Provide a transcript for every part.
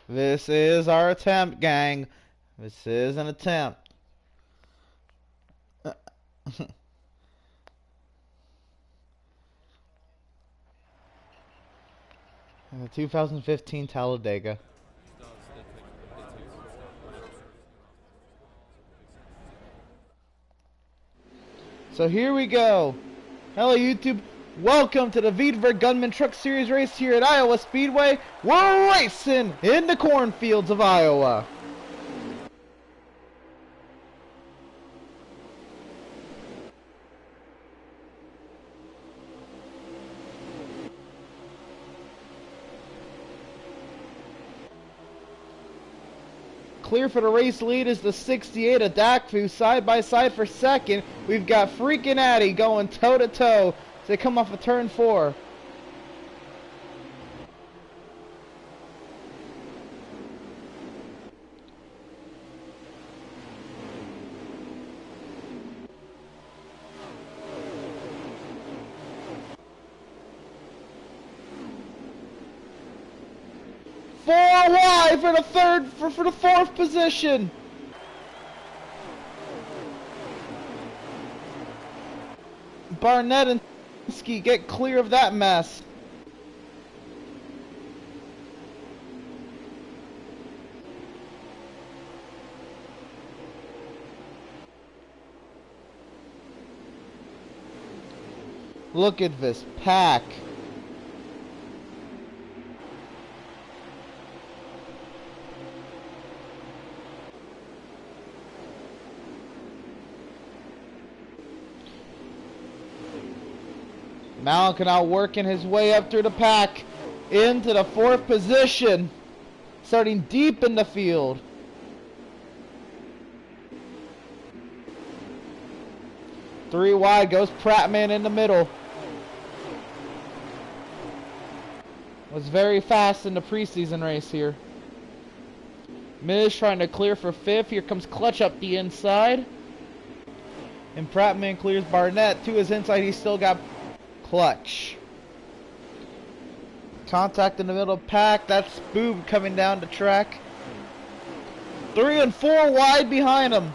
This is our attempt, gang. This is an attempt. 2015 Talladega. So here we go. Hello YouTube. Welcome to the Veedverks Gunman Truck Series race here at Iowa Speedway. We're racing in the cornfields of Iowa. Clear for the race lead is the 68 of Dakfu, side by side for second. We've got freaking Addy going toe to toe as they come off of turn 4. Four wide for the fourth position. Barnett and Ski get clear of that mess. Look at this pack. Malik now working his way up through the pack into the fourth position, starting deep in the field. Three wide goes Prattman in the middle. Was very fast in the preseason race here. Miz trying to clear for fifth. Here comes Clutch up the inside. And Prattman clears Barnett to his inside. He's still got Clutch. Contact in the middle pack. That's Boob coming down the track. 3 and 4 wide behind him.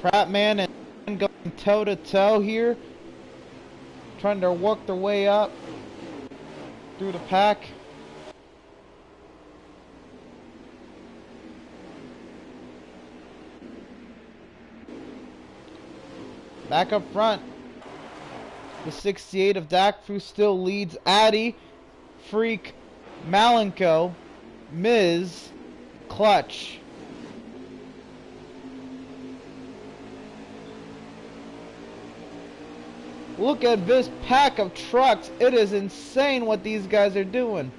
Prattman and going toe to toe here, trying to work their way up through the pack. Back up front, the 68 of Dakfu still leads Addy, Freak, Malenko, Miz, Clutch. Look at this pack of trucks. It is insane what these guys are doing.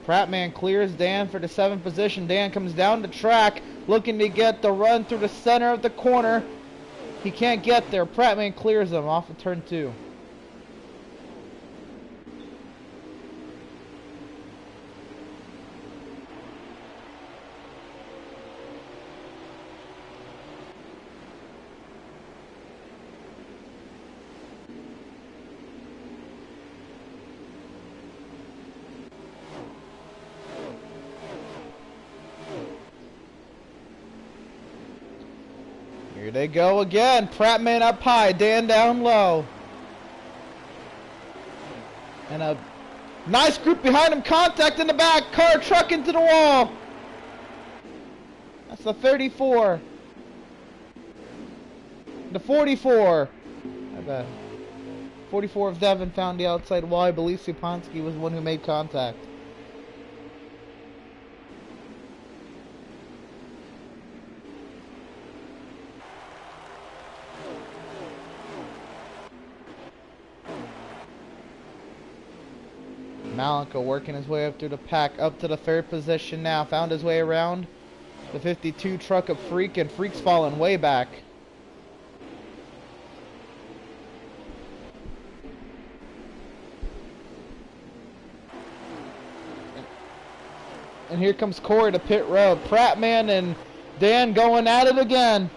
Prattman clears Dan for the 7th position. Dan comes down the track looking to get the run through the center of the corner. He can't get there. Prattman clears him off of turn 2. Here they go again. Prattman up high, Dan down low. And a nice group behind him. Contact in the back. Car truck into the wall. That's the 34. The 44. I bet. 44 of Devin found the outside wall. I believe Supansky was the one who made contact. Malenko working his way up through the pack, up to the third position now. Found his way around the 52 truck of Freak, and Freak's falling way back. And here comes Corey to pit road. Prattman and Dan going at it again.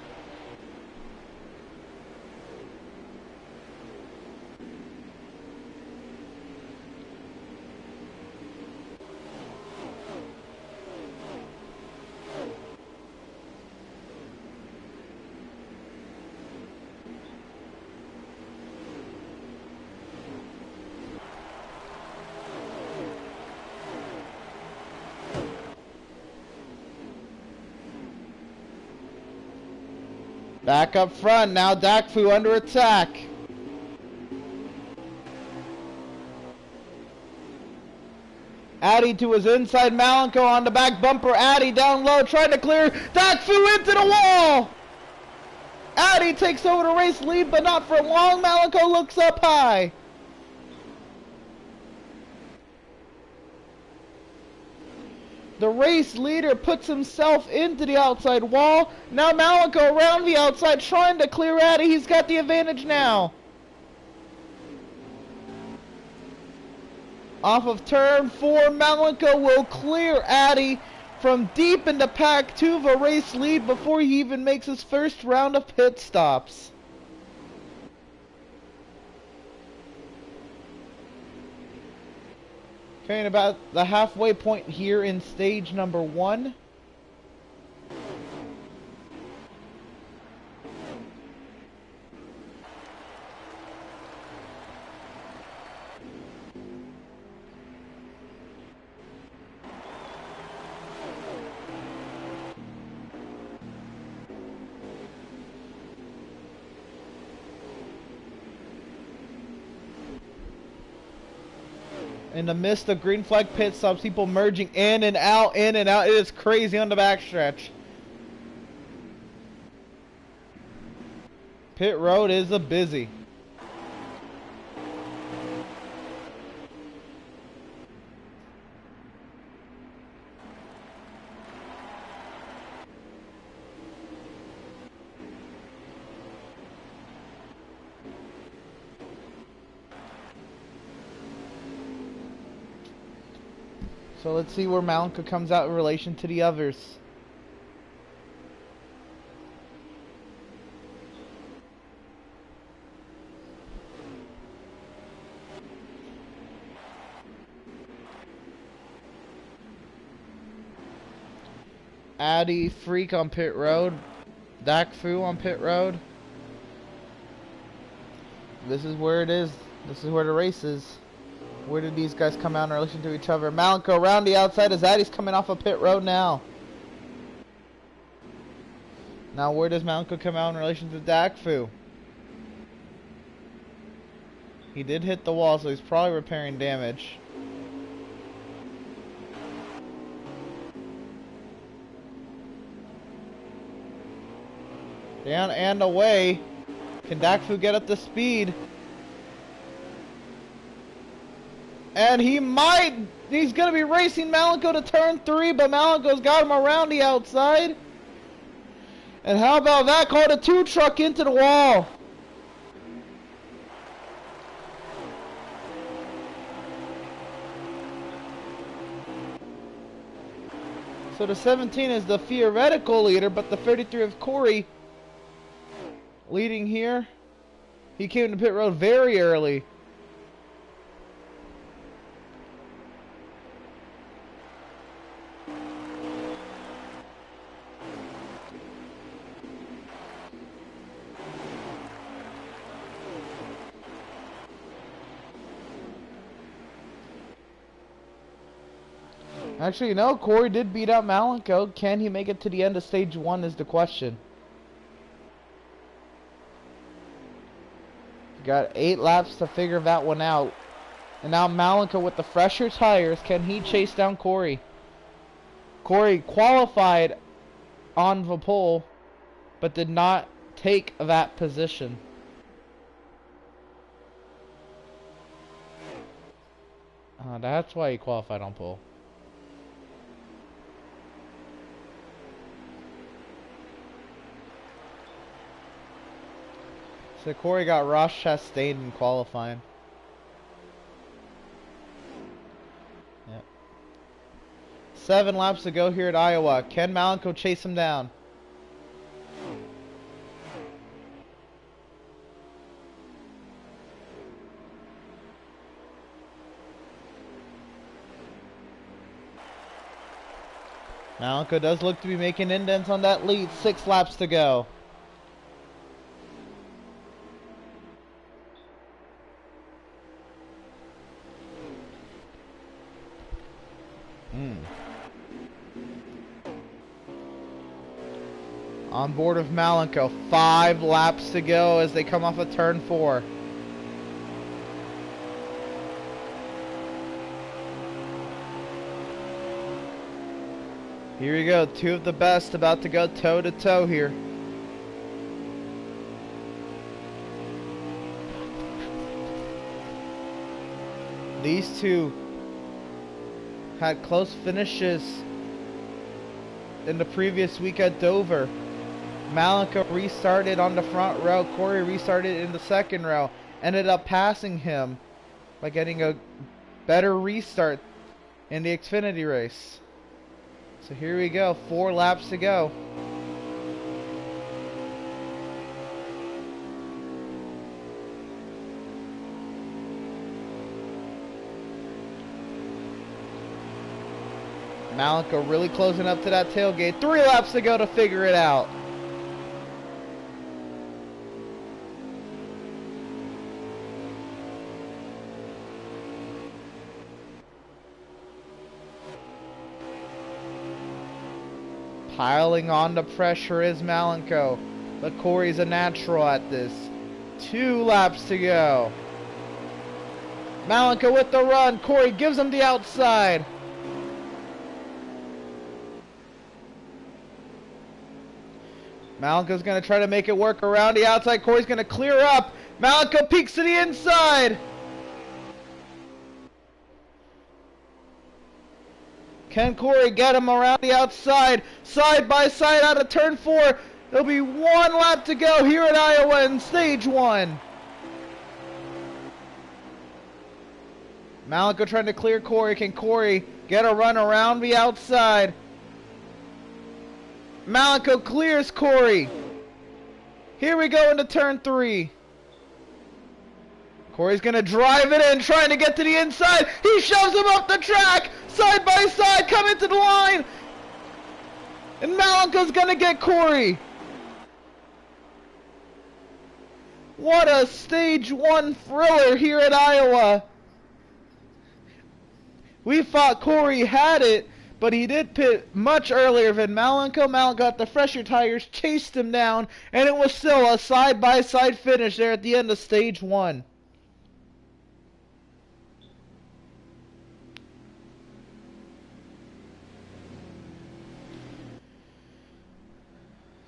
Back up front, now Dakfu under attack. Addy to his inside, Malenko on the back bumper. Addy down low, trying to clear. Dakfu into the wall! Addy takes over the race lead, but not for long. Malenko looks up high. The race leader puts himself into the outside wall. Now Malenko around the outside trying to clear Addy. He's got the advantage now. Off of turn 4, Malenko will clear Addy from deep in the pack to the race lead before he even makes his first round of pit stops. Okay, and about the halfway point here in stage number 1. In the midst of green flag pit stops, people merging in and out, in and out. It is crazy on the backstretch. Pit road is a busy. So let's see where Malenko comes out in relation to the others. Addy, Freak on pit road. Dakfu on pit road. This is where it is. This is where the race is. Where did these guys come out in relation to each other? Malenko around the outside as Addy's coming off of pit road now. Now where does Malenko come out in relation to Dakfu? He did hit the wall, so he's probably repairing damage. Down and away. Can Dakfu get up to speed? And he might. He's going to be racing Malenko to turn 3, but Malenko's got him around the outside. And how about that? Called a 2 truck into the wall. So the 17 is the theoretical leader, but the 33 of Corey leading here. He came to pit road very early. Actually, no, Corey did beat out Malenko. Can he make it to the end of stage 1 is the question. Got 8 laps to figure that one out. And now Malenko with the fresher tires. Can he chase down Corey? Corey qualified on the pole, but did not take that position. That's why he qualified on pole. So Corey got Ross Chastain in qualifying. Yep. 7 laps to go here at Iowa. Can Malenko chase him down? Malenko does look to be making indents on that lead. 6 laps to go. On board of Malenko. 5 laps to go as they come off of turn 4. Here we go. 2 of the best about to go toe to toe here. These 2 had close finishes in the previous week at Dover. Malenko restarted on the front row. Corey restarted in the second row. Ended up passing him by getting a better restart in the Xfinity race. So here we go. 4 laps to go. Malenko really closing up to that tailgate. 3 laps to go to figure it out. Piling on the pressure is Malenko, but Corey's a natural at this. 2 laps to go. Malenko with the run. Corey gives him the outside. Malenko's going to try to make it work around the outside. Corey's going to clear up. Malenko peeks to the inside. Can Corey get him around the outside? Side by side out of turn 4. There'll be 1 lap to go here at Iowa in stage 1. Malenko trying to clear Corey. Can Corey get a run around the outside? Malenko clears Corey. Here we go into turn 3. Corey's going to drive it in, trying to get to the inside. He shoves him up the track. Side by side, coming to the line. And Malenko's going to get Corey. What a stage 1 thriller here at Iowa. We thought Corey had it, but he did pit much earlier than Malenko. Malenko got the fresher tires, chased him down, and it was still a side-by-side finish there at the end of stage 1.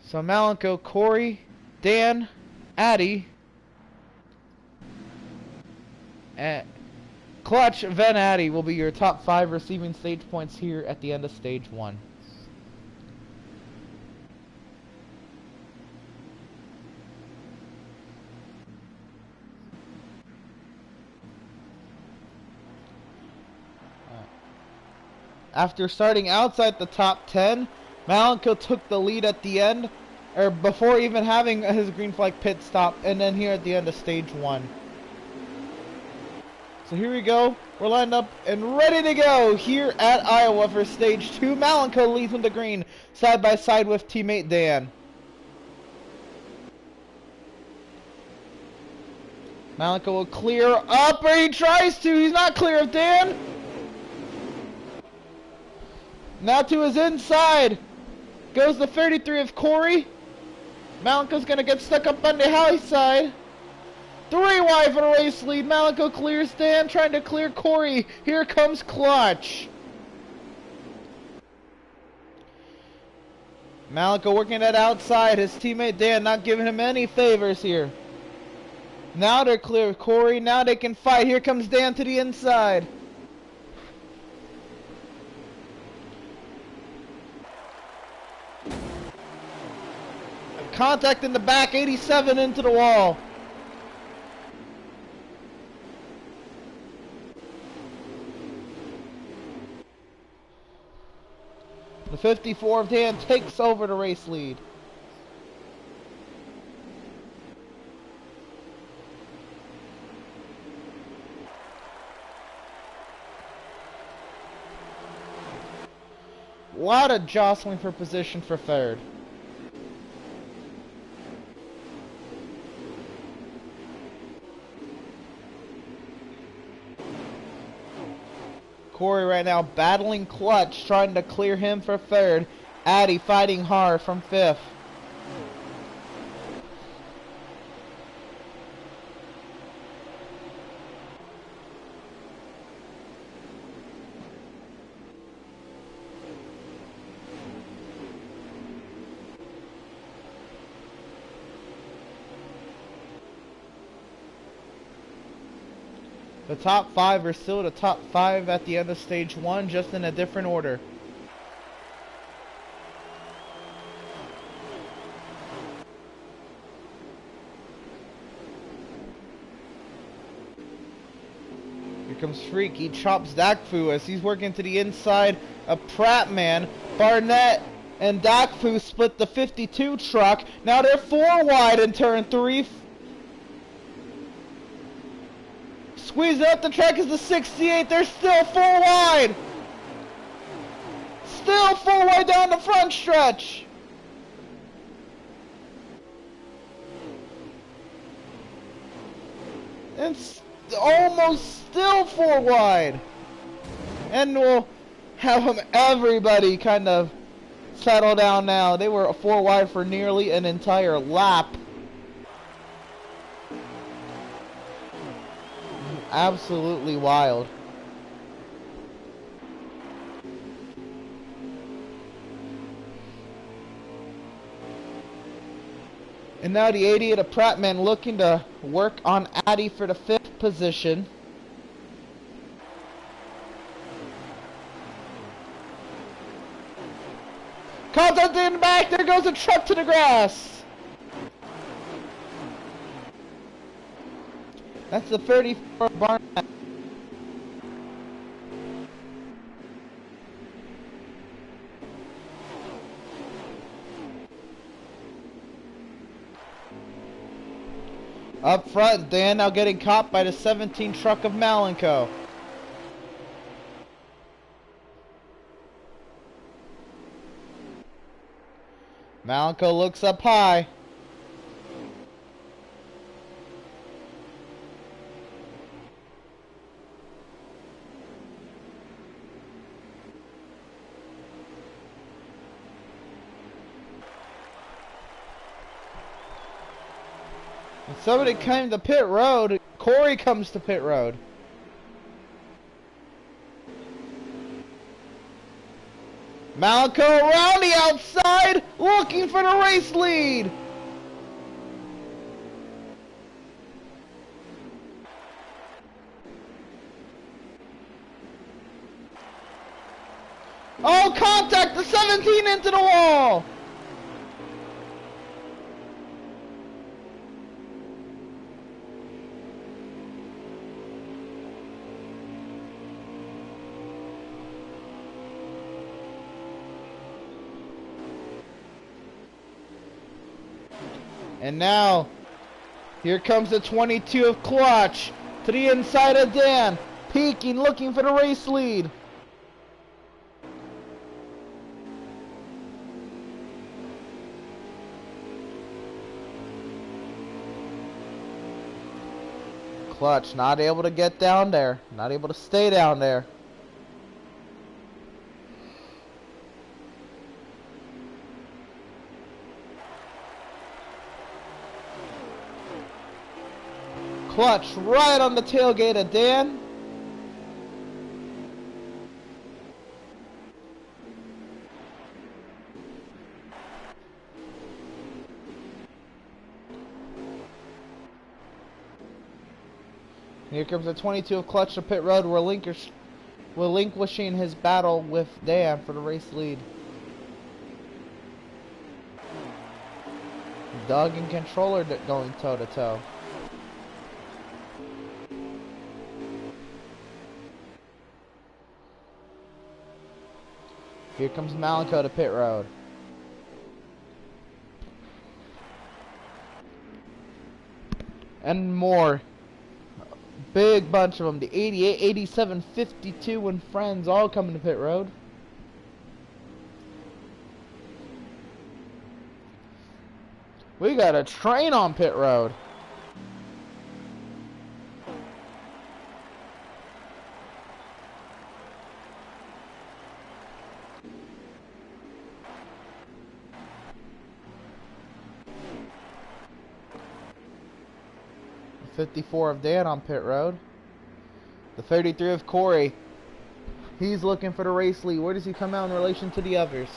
So Malenko, Corey, Dan, Addy, and Clutch, Van Addy will be your top 5 receiving stage points here at the end of stage 1. After starting outside the top 10, Malenko took the lead at the end, or before even having his green flag pit stop, and then here at the end of stage 1. So here we go. We're lined up and ready to go here at Iowa for stage 2. Malenko leads with the green, side by side with teammate Dan. Malenko will clear up, or he tries to. He's not clear of Dan. Now to his inside goes the 33 of Corey. Malenko's going to get stuck up on the high side. 3 wide for the race lead. Malenko clears Dan, trying to clear Corey. Here comes Clutch. Malenko working that outside. His teammate Dan not giving him any favors here. Now they're clear of Corey. Now they can fight. Here comes Dan to the inside. contact in the back, 87 into the wall. The 54 of Dan takes over the race lead. A lot of jostling for position for third. Corey right now battling Clutch, trying to clear him for third. Addy fighting hard from fifth. The top five are still the top five at the end of stage one, just in a different order. Here comes Freak. He chops Dakfu as he's working to the inside of Prattman. Barnett and Dakfu split the 52 truck. Now they're 4 wide in turn 3. Squeeze up the track is the 68. They're still 4 wide. Still 4 wide down the front stretch. And almost still 4 wide. And we'll have everybody kind of settle down now. They were 4 wide for nearly an entire lap. Absolutely wild. And now the 88 of Prattman looking to work on Addy for the 5th position. Contact in the back, there goes a truck to the grass. That's the 34 Barnett. Up front, Dan now getting caught by the 17 truck of Malenko. Malenko looks up high. Somebody came to pit road. Corey comes to pit road. Malenko around the outside, looking for the race lead. Oh, contact, the 17 into the wall. And now, here comes the 22 of Clutch to the inside of Dan, peeking, looking for the race lead. Clutch not able to get down there, not able to stay down there. Clutch right on the tailgate of Dan. Here comes the 22 of Clutch to pit road, relinquishing his battle with Dan for the race lead. Doug and controller going toe to toe. Here comes Malico to pit road. And more. Big bunch of them. The 88, 87, 52 and friends all coming to pit road. We got a train on pit road. The 54 of Dan on pit road. The 33 of Corey. He's looking for the race lead. Where does he come out in relation to the others?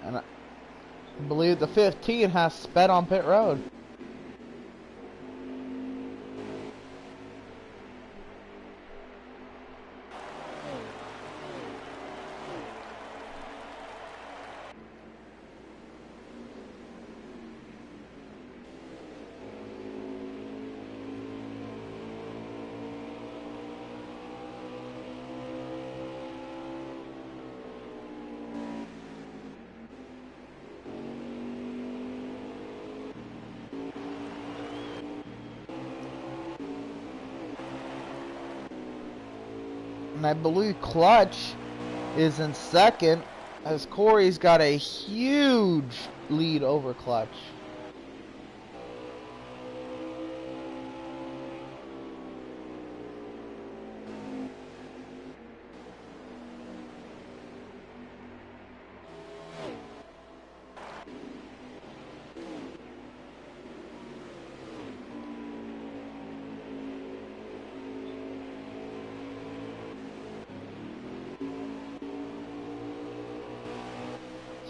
And I believe the 15 has sped on pit road. And I believe Clutch is in second, as Corey's got a huge lead over Clutch.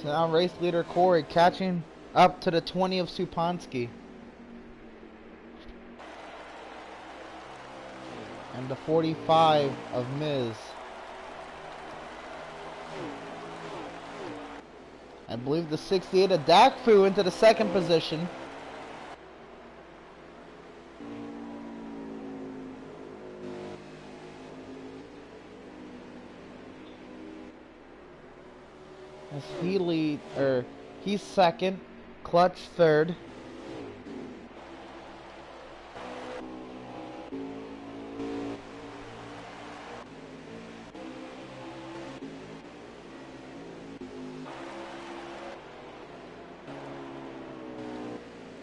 So now race leader Corey catching up to the 20 of Supansky. And the 45 of Miz. I believe the 68 of Dakfu into the second position. As he's second, Clutch third.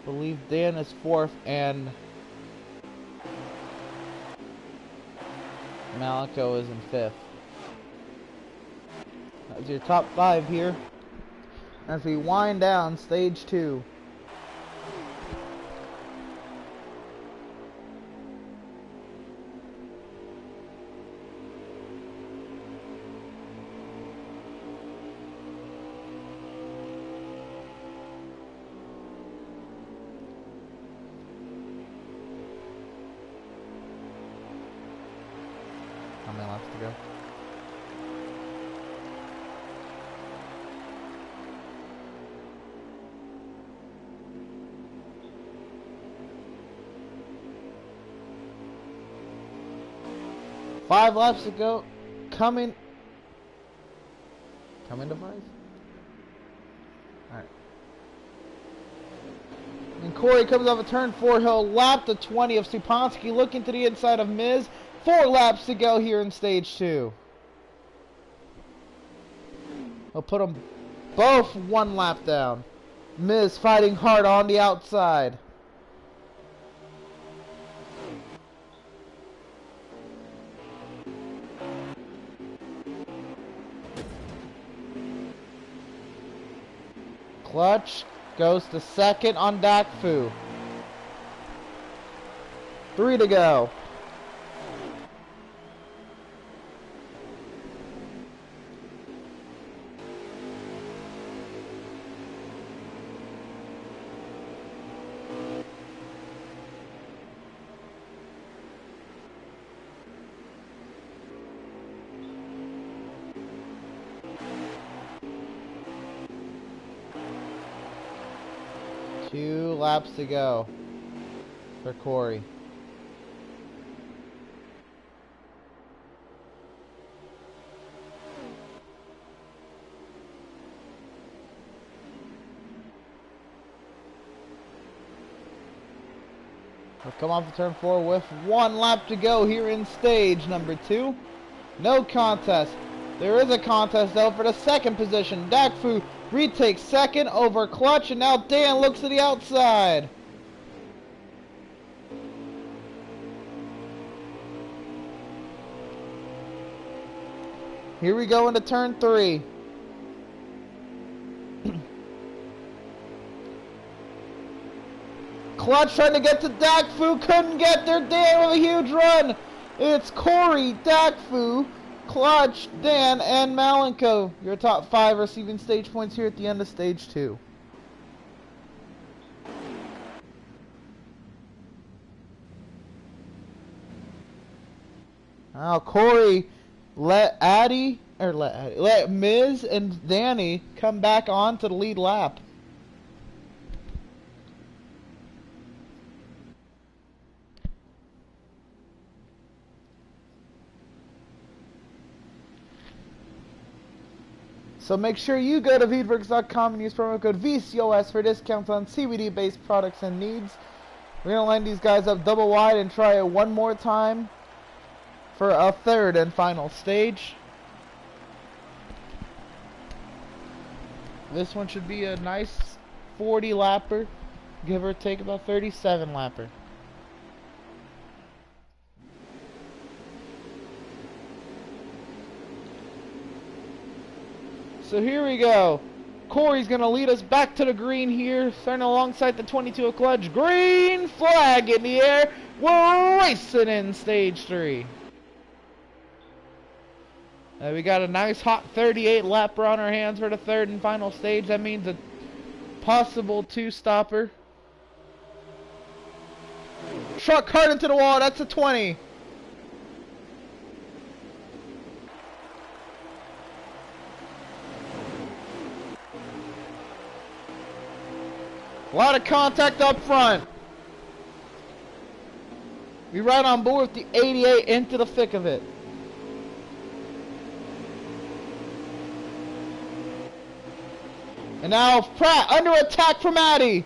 Believe Dan is fourth and Malico is in fifth. That's your top five here as we wind down stage 2. How many laps to go? Five laps to go. Coming to 5. Alright. And Corey comes off a turn 4. He'll lap the 20 of Supansky, looking to the inside of Miz. 4 laps to go here in stage 2. He'll put them both 1 lap down. Miz fighting hard on the outside. Clutch goes to second on Dakfu. 3 to go. 2 laps to go for Corey. We'll come off of turn 4 with 1 lap to go here in stage number 2. No contest. There is a contest though for the second position. Dakfu retakes second over Clutch, and now Dan looks to the outside. Here we go into turn 3. Clutch trying to get to Dakfu, couldn't get there. Dan with a huge run. It's Corey, Dakfu, Clutch, Dan, and Malenko. Your top 5 receiving stage points here at the end of stage 2. Now Corey let Miz and Danny come back on to the lead lap. So make sure you go to Veedverks.com and use promo code VCOS for discounts on CBD-based products and needs. We're going to line these guys up double wide and try it one more time for a third and final stage. This one should be a nice 40 lapper, give or take about 37 lapper. So here we go. Corey's going to lead us back to the green here, starting alongside the 22 of Clutch. Green flag in the air. We're racing in stage 3. We got a nice hot 38 lapper on our hands for the third and final stage. That means a possible 2-stopper. Truck hard into the wall. That's a 20. A lot of contact up front. We right on board with the 88 into the thick of it. And now Pratt under attack from Addy.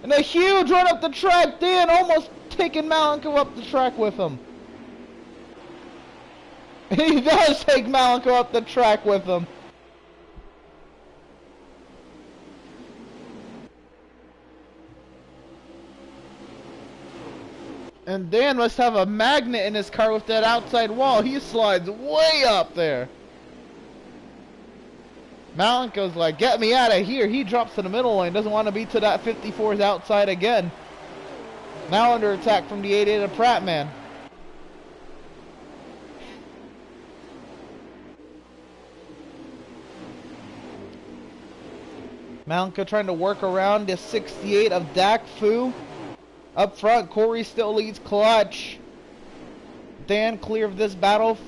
And a huge run up the track. Dan almost taking Malenko up the track with him. He does take Malenko up the track with him. And Dan must have a magnet in his car with that outside wall. He slides way up there. Malenko's like, get me out of here. He drops to the middle lane. Doesn't want to be to that 54's outside again. Now under attack from the 88 of Pratt man. Malenko trying to work around the 68 of Dakfu. Up front, Corey still leads Clutch. Dan clear of this battle.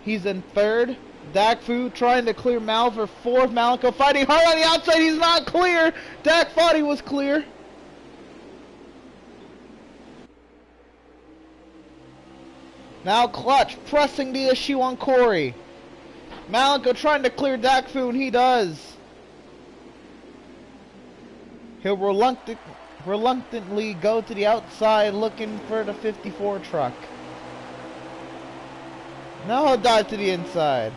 He's in third. Dakfu trying to clear Mal for fourth. Malenko fighting hard on the outside. He's not clear. Dak thought he was clear. Now Clutch pressing the issue on Corey. Malenko trying to clear Dakfu, and he does. He'll reluctantly go to the outside looking for the 54 truck. Now he'll dive to the inside.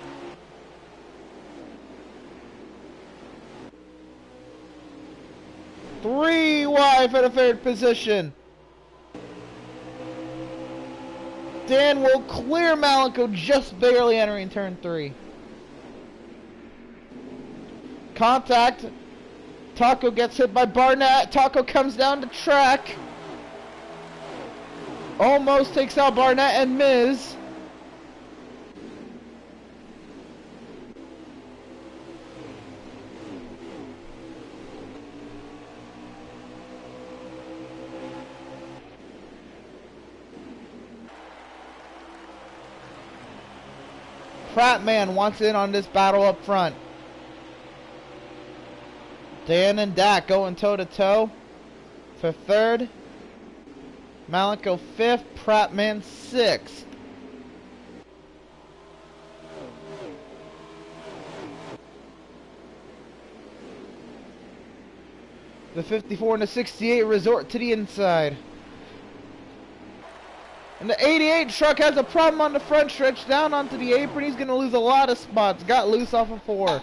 Three wide for the third position. Dan will clear Malenko, just barely entering turn 3. Contact. Taco gets hit by Barnett. Taco comes down the track. Almost takes out Barnett and Miz. Pratt man wants in on this battle up front. Dan and Dak going toe-to-toe for third. Malenko fifth. Prattman sixth. The 54 and the 68 resort to the inside. And the 88 truck has a problem on the front stretch, down onto the apron. He's going to lose a lot of spots. Got loose off of 4.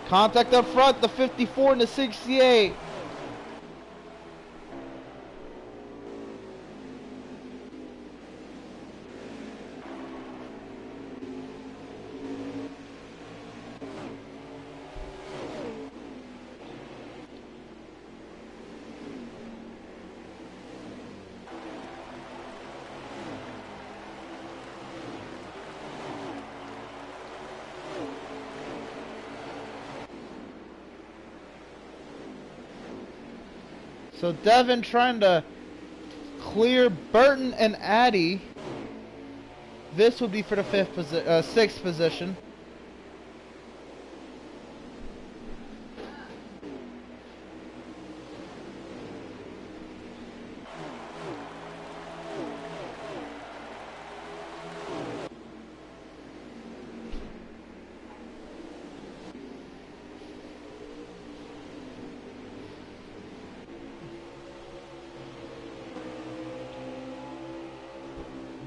Contact up front, the 54 and the 68. So Devin trying to clear Burton and Addy. This would be for the sixth position.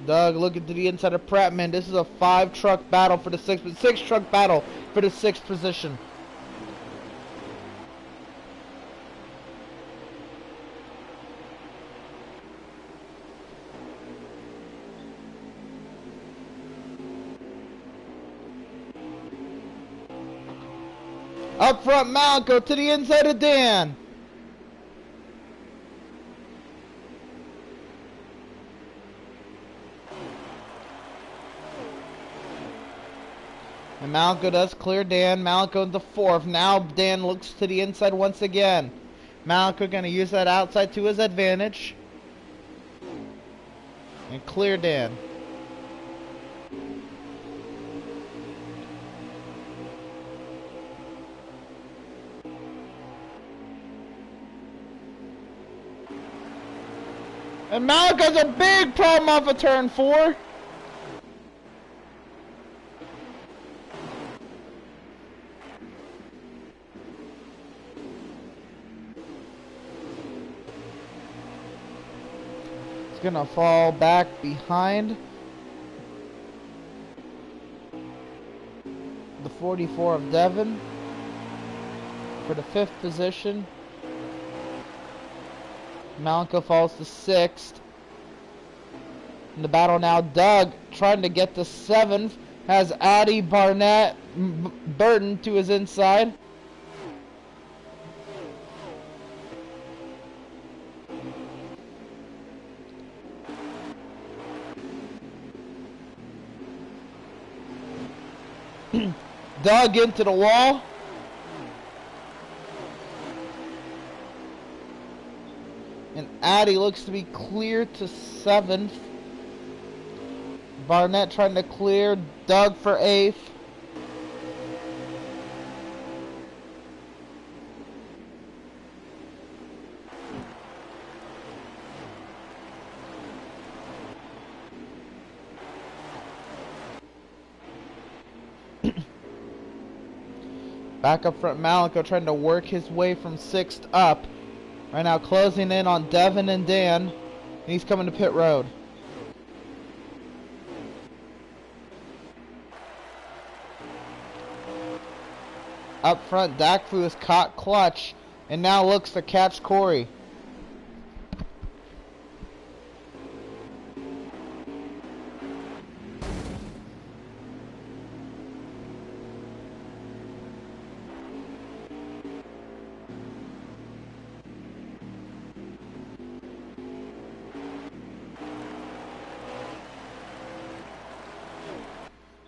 Doug looking to the inside of Prattman. This is a 5-truck battle for the six-truck battle for the 6th position. Up front, Malco to the inside of Dan. And Malco does clear Dan. Malco in the 4th. Now Dan looks to the inside once again. Malco going to use that outside to his advantage. And clear Dan. And Malco's a big problem off of turn 4. Gonna fall back behind the 44 of Devin for the 5th position. Malco falls to 6th. In the battle now, Doug trying to get to 7th, has Addy, Barnett, Burton to his inside. Doug into the wall. And Addy looks to be clear to 7th. Barnett trying to clear. Doug for 8th. Back up front, Malco trying to work his way from 6th up. Right now closing in on Devin and Dan. And he's coming to pit road. Up front, Dakfu is caught clutch and now looks to catch Corey.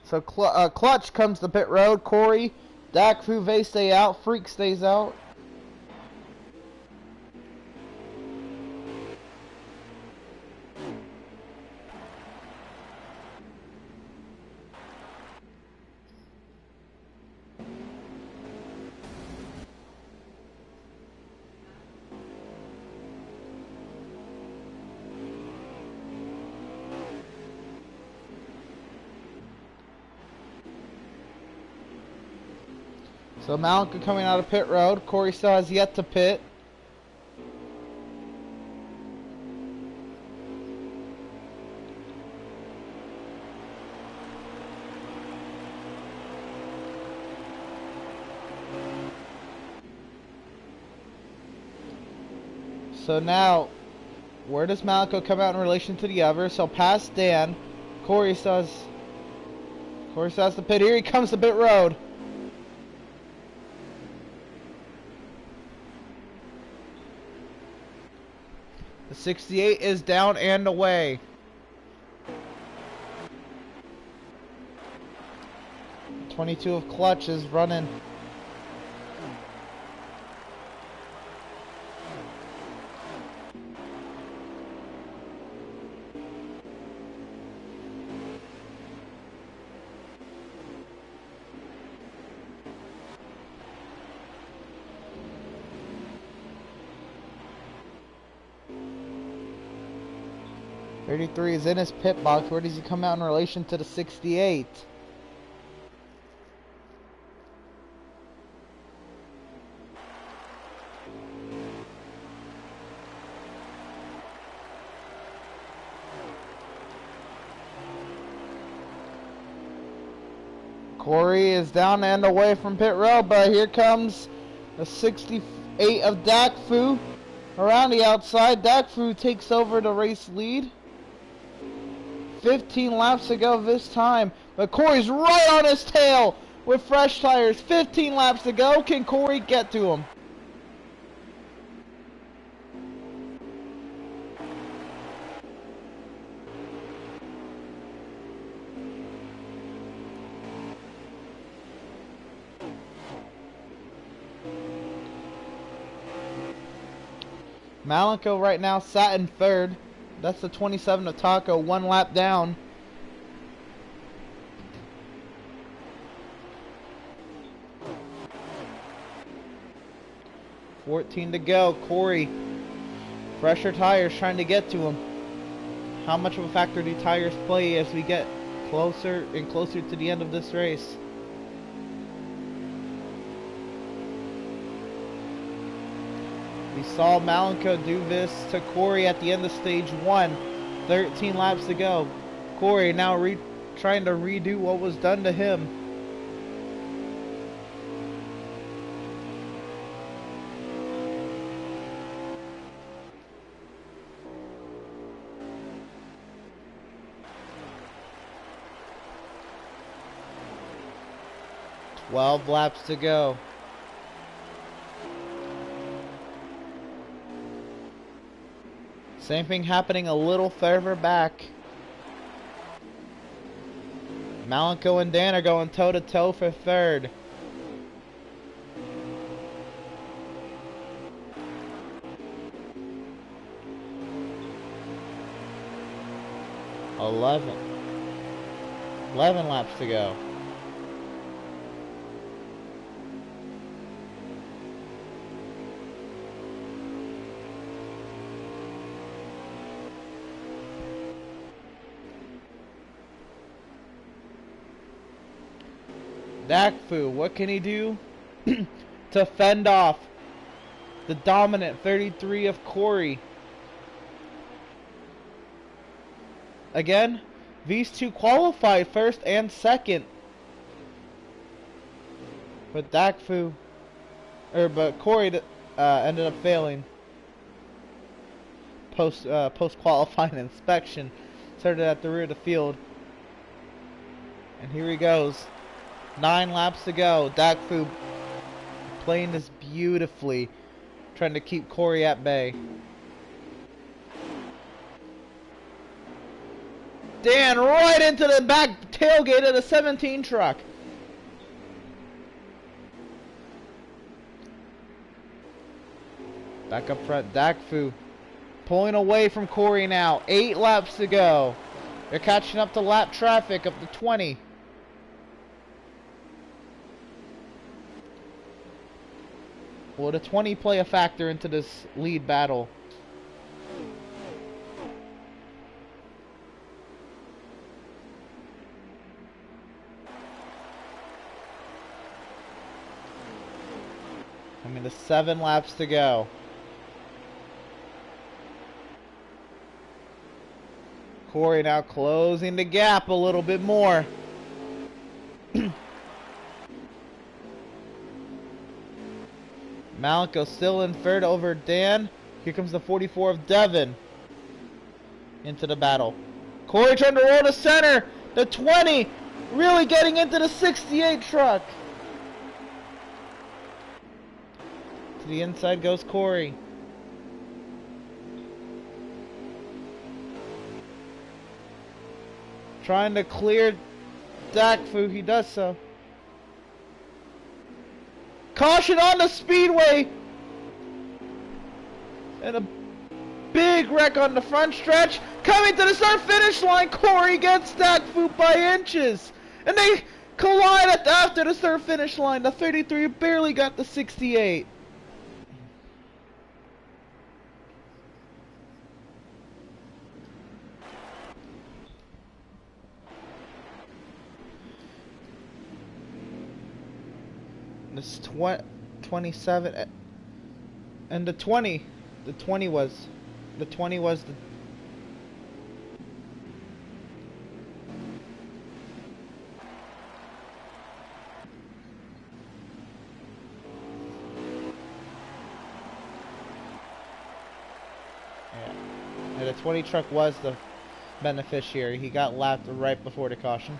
So Clutch comes to pit road. Corey, Dak Fouvet stay out. Freak stays out. So Malika coming out of pit road. Corey still has yet to pit. So now, where does Malika come out in relation to the others? So past Dan, Corey still has to pit. Here he comes to pit road. The 68 is down and away. The 22 of Clutch is running. .33 is in his pit box. Where does he come out in relation to the 68? Corey is down and away from pit road, but here comes the 68 of Dakfu around the outside. Dakfu takes over the race lead. 15 laps to go this time, but Corey's right on his tail with fresh tires. 15 laps to go. Can Corey get to him? Malenko right now sat in third. That's the 27 of Taco, 1 lap down. $14 to go. Corey, fresher tires, trying to get to him. How much of a factor do tires play as we get closer and closer to the end of this race? We saw Malenko do this to Corey at the end of stage 1. 13 laps to go. Corey now trying to redo what was done to him. $12 laps to go. Same thing happening a little further back. Malenko and Dan are going toe-to-toe for third. Eleven laps to go. Dakfu, what can he do to fend off the dominant 33 of Corey? Again, these two qualified first and second. But Corey ended up failing post qualifying inspection. Started at the rear of the field. And here he goes. 9 laps to go. Dakfu playing this beautifully, trying to keep Corey at bay. Dan right into the back tailgate of the 17 truck. Back up front, Dakfu pulling away from Corey now. 8 laps to go. They're catching up to lap traffic up to 20. Will the 20 play a factor into this lead battle? I mean, the 7 laps to go. Corey now closing the gap a little bit more. Malco still in third over Dan. Here comes the 44 of Devin into the battle. Corey trying to roll to center. The 20 really getting into the 68 truck. To the inside goes Corey. Trying to clear Dakfu, he does so. Caution on the speedway! And a big wreck on the front stretch. Coming to the start-finish line, Corey gets Dakfu by inches. And they collide after the start-finish line. The 33 barely got the 68. This 27 and the 20 was the yeah, the 20 truck was the beneficiary. He got lapped right before the caution.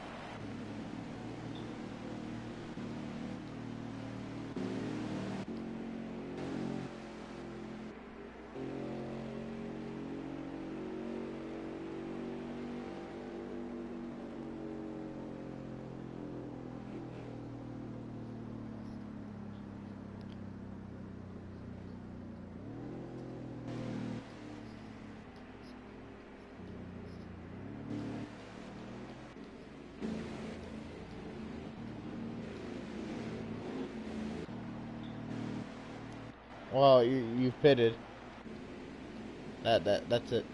Well, you've pitted. That's it.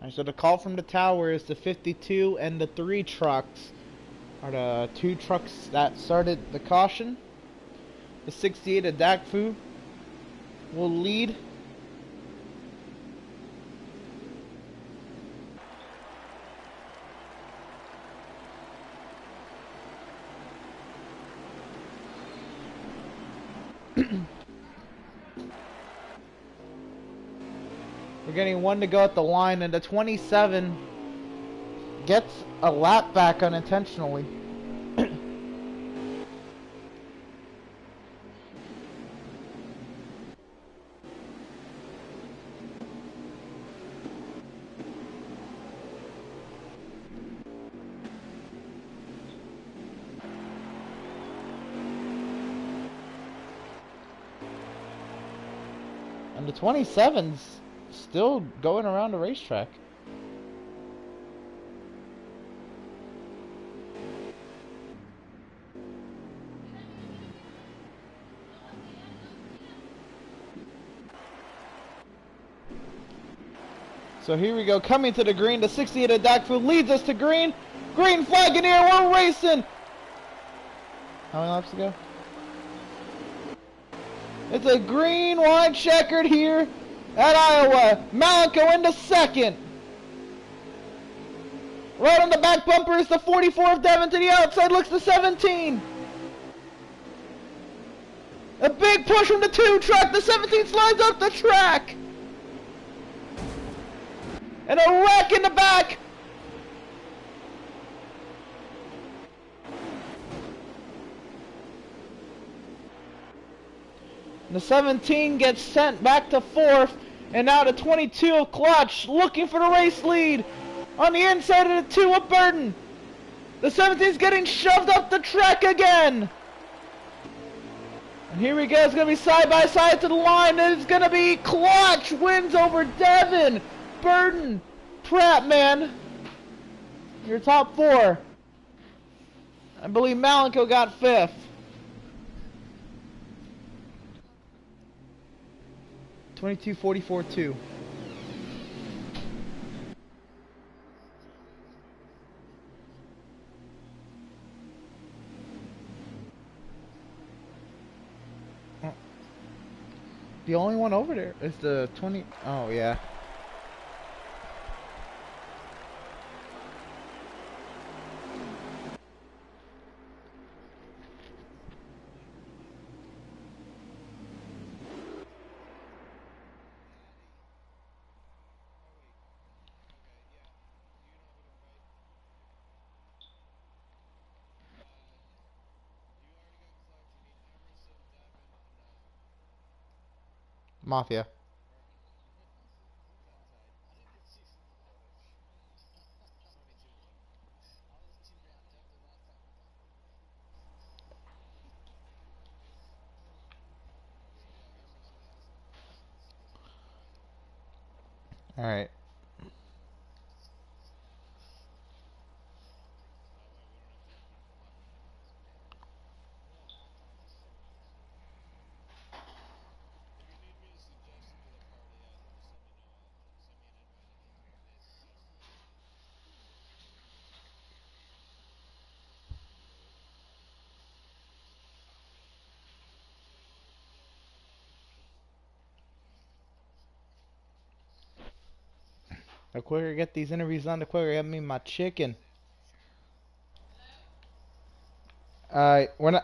Alright, so the call from the tower is the 52 and the 3 trucks are the 2 trucks that started the caution. The 68 of Dakfu will lead. We're getting 1 to go at the line, and the 27 gets a lap back unintentionally. And the 27's still going around the racetrack. So here we go, coming to the green. The 68 of Dakfu leads us to green. Green flag in here, we're racing. How many laps to go? It's a green wide checkered here at Iowa. Malco into second. Right on the back bumper is the 44 of Devin. To the outside looks the 17. A big push from the 2 truck. The 17 slides up the track. And a wreck in the back. The 17 gets sent back to 4th. And now the 22 of Clutch looking for the race lead. On the inside of the 2 of Burton. The 17's getting shoved up the track again. And here we go. It's going to be side by side to the line. And it's going to be Clutch wins over Devin, Burton, Pratt, man. Your top 4. I believe Malenko got 5th. (22:44.2). The only one over there is the 20. Oh yeah. Mafia. All right. The quicker I get these interviews on, the quicker I get me my chicken. We're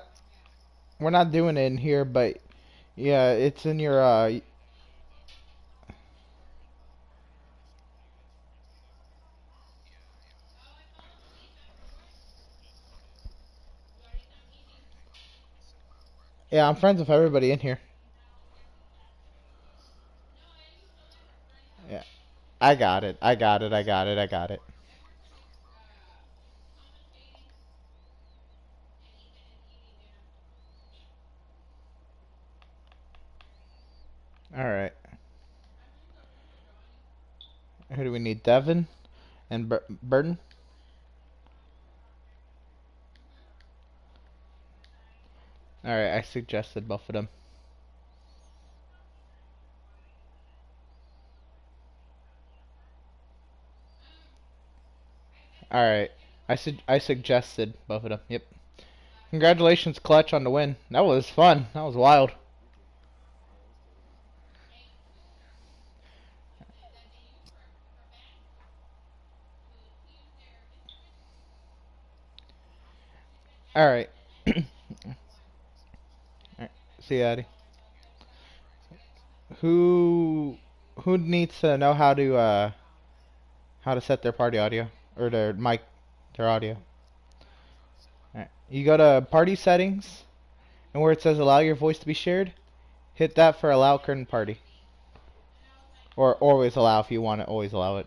not doing it in here, but yeah, it's in your yeah, I'm friends with everybody in here. Yeah. I got it. I got it. I got it. I got it. All right. Who do we need? Devin and Burton. All right. I suggested both of them. All right. I suggested both of them. Yep. Congratulations, Clutch, on the win. That was fun. That was wild. All right. All right. See you, Eddie. Who needs to know how to set their party audio or their mic, their audio? All right. You go to party settings, and where it says allow your voice to be shared, hit that for allow current party. Or always allow if you want to always allow it.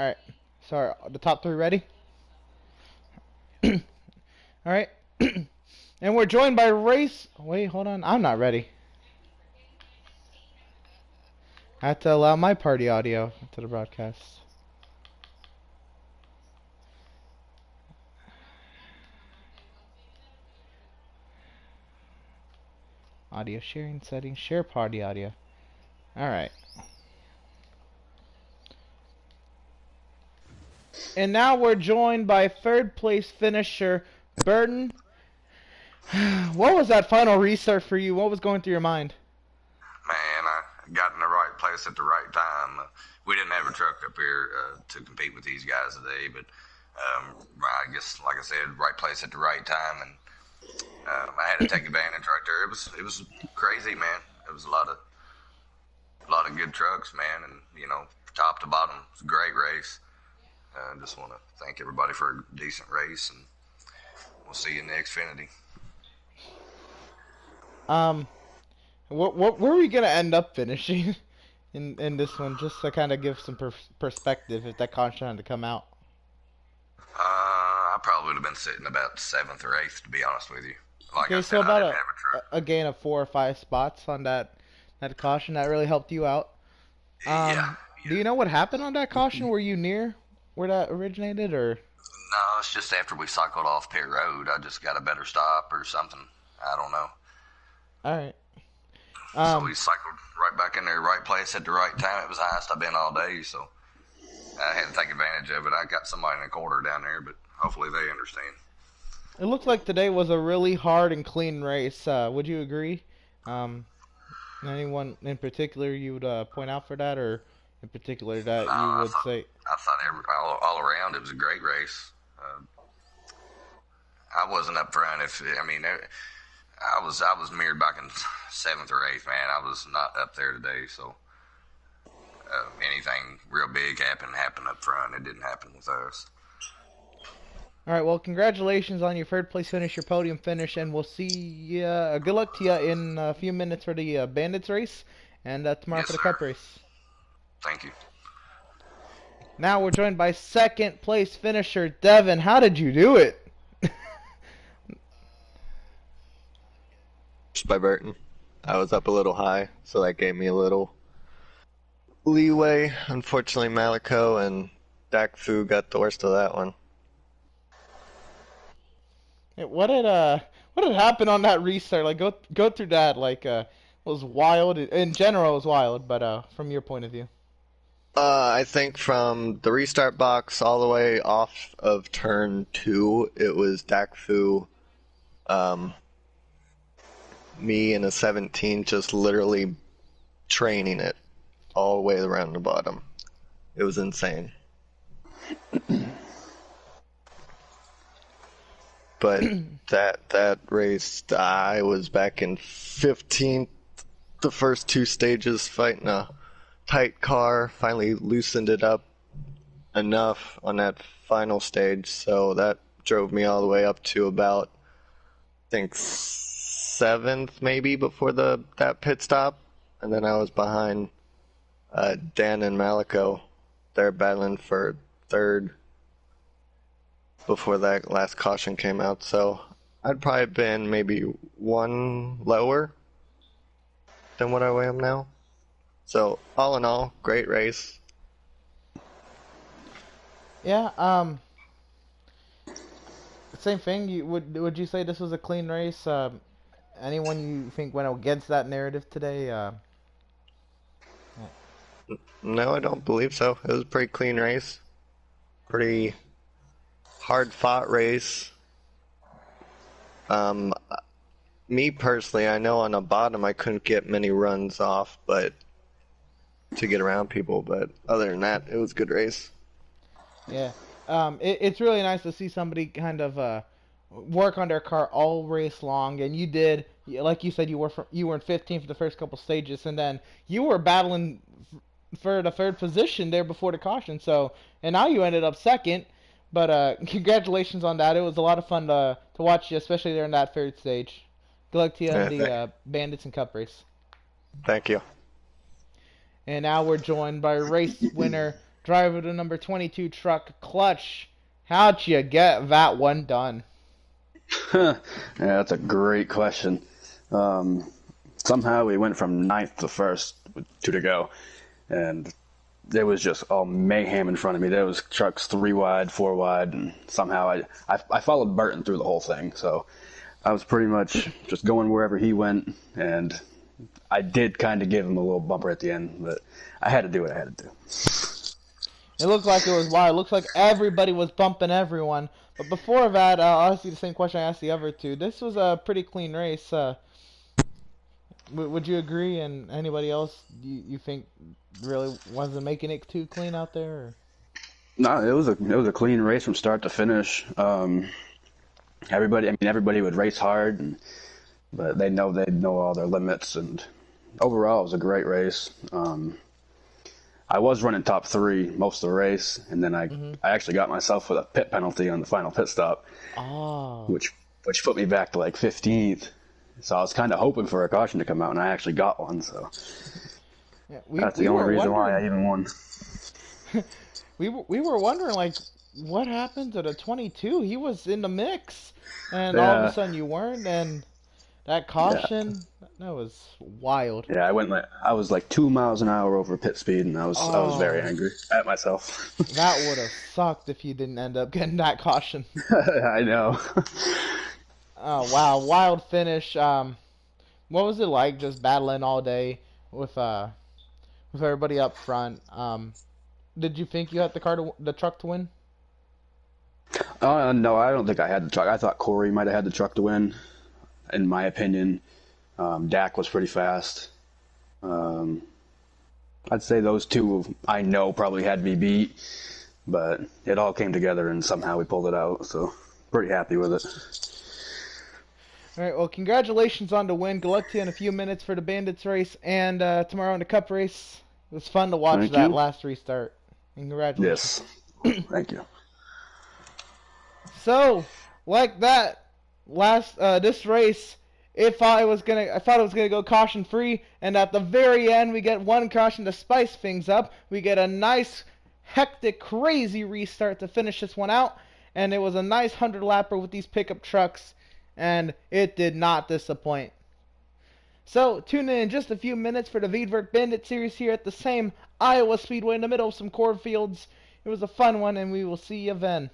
Alright. So the top 3 ready? Alright. And we're joined by Race. Wait, hold on. I'm not ready. I have to allow my party audio to the broadcast. Audio sharing settings. Share party audio. Alright. And now we're joined by 3rd place finisher, Burton. What was that final restart for you? What was going through your mind? Man, I got in the right place at the right time. We didn't have a truck up here to compete with these guys today, but I guess, like I said, right place at the right time, and I had to take advantage right there. It was crazy, man. It was a lot of good trucks, man, and top to bottom, it was a great race. I just want to thank everybody for a decent race, and we'll see you in the Xfinity. Where are we gonna end up finishing in this one? Just to kind of give some perspective, if that caution had to come out. I probably would have been sitting about 7th or 8th, to be honest with you. Like Okay, I so said, I about didn't have a truck. a gain of 4 or 5 spots on that caution. That really helped you out. Yeah. Do you know what happened on that caution? Were you near where that originated, or? No, it's just after we cycled off pit road, I just got a better stop or something. I don't know. All right. So we cycled right back in there, right place at the right time. It was the highest I've been all day, so I had to take advantage of it. I got somebody in a quarter down there, but hopefully they understand. It looked like today was a really hard and clean race. Would you agree? Anyone in particular you would point out for that, or in particular that you would say? I thought all around it was a great race. I wasn't up front. I was mirrored back in 7th or 8th, man. I was not up there today, so anything real big happened up front. It didn't happen with us. All right, well, congratulations on your 3rd place finish, your podium finish, and we'll see you. Good luck to you in a few minutes for the Bandits race, and tomorrow for the Cup race. Thank you. Now we're joined by 2nd place finisher, Devin. How did you do it? Just by Burton. I was up a little high, so that gave me a little leeway. Unfortunately, Malico and Dakfu got the worst of that one. What did happen on that restart? Like, go through that. Like, was wild. In general, it was wild, but from your point of view. I think from the restart box all the way off of turn 2, it was Dakfu, me and a 17 just literally training it all the way around the bottom. It was insane. But that race, I was back in 15th, the first 2 stages fighting a tight car, finally loosened it up enough on that final stage, so that drove me all the way up to about, I think, 7th maybe before that pit stop, and then I was behind Dan and Malico. They're battling for 3rd before that last caution came out, so I'd probably been maybe 1 lower than what I am now. So all in all, great race. Yeah. Same thing. Would you say this was a clean race? Anyone you think went against that narrative today? No, I don't believe so. It was a pretty clean race. Pretty hard-fought race. Me personally, I know on the bottom I couldn't get many runs off, but to get around people. But other than that, it was a good race. Yeah. It's really nice to see somebody kind of work on their car all race long, and you did. Like you said, you were in 15th for the first couple stages, and then you were battling for the 3rd position there before the caution. So, and now you ended up 2nd. But congratulations on that. It was a lot of fun to watch you, especially there in that 3rd stage. Good luck to you in the Bandits and Cup race. Thank you. And now we're joined by race winner, driver to number 22 truck, Clutch. How'd you get that one done? Yeah, that's a great question. Somehow we went from 9th to 1st with 2 to go, and there was just all mayhem in front of me. There was trucks 3 wide, 4 wide, and somehow I followed Burton through the whole thing. So I was pretty much just going wherever he went, and I did kind of give him a little bumper at the end, but I had to do what I had to do. It looked like it was wild. It looks like everybody was bumping everyone. But before that, I'll ask you the same question I asked the other 2. This was a pretty clean race. Would you agree? And anybody else you think really wasn't making it too clean out there? Or? No, it was a clean race from start to finish. Everybody would race hard, but they'd know all their limits. And overall, it was a great race. I was running top 3 most of the race, and then I actually got myself with a pit penalty on the final pit stop, Oh. which put me back to like 15th. So I was kind of hoping for a caution to come out, and I actually got one. So Yeah, that's the only reason why I even won. we were wondering, like, what happened to the 22? He was in the mix, and all of a sudden you weren't, and that caution, that was wild. Yeah, I was like 2 miles an hour over pit speed, and I was very angry at myself. That would have sucked if you didn't end up getting that caution. I know. Oh wow, wild finish. What was it like just battling all day with everybody up front? Did you think you had the truck to win? No, I don't think I had the truck. I thought Corey might have had the truck to win, in my opinion. Dak was pretty fast. I'd say those two I know probably had me beat, but it all came together and somehow we pulled it out. So pretty happy with it. All right, well, congratulations on the win. Good luck to you in a few minutes for the Bandits race and tomorrow in the Cup race. It was fun to watch that last restart. And congratulations. Yes, thank you. So, like that, this race, I thought it was gonna go caution free, and at the very end we get one caution to spice things up. We get a nice, hectic, crazy restart to finish this one out, and it was a nice 100-lapper with these pickup trucks, and it did not disappoint. So, tune in just a few minutes for the Veedverks Bandit Series here at the same Iowa Speedway in the middle of some cornfields. It was a fun one, and we will see you then.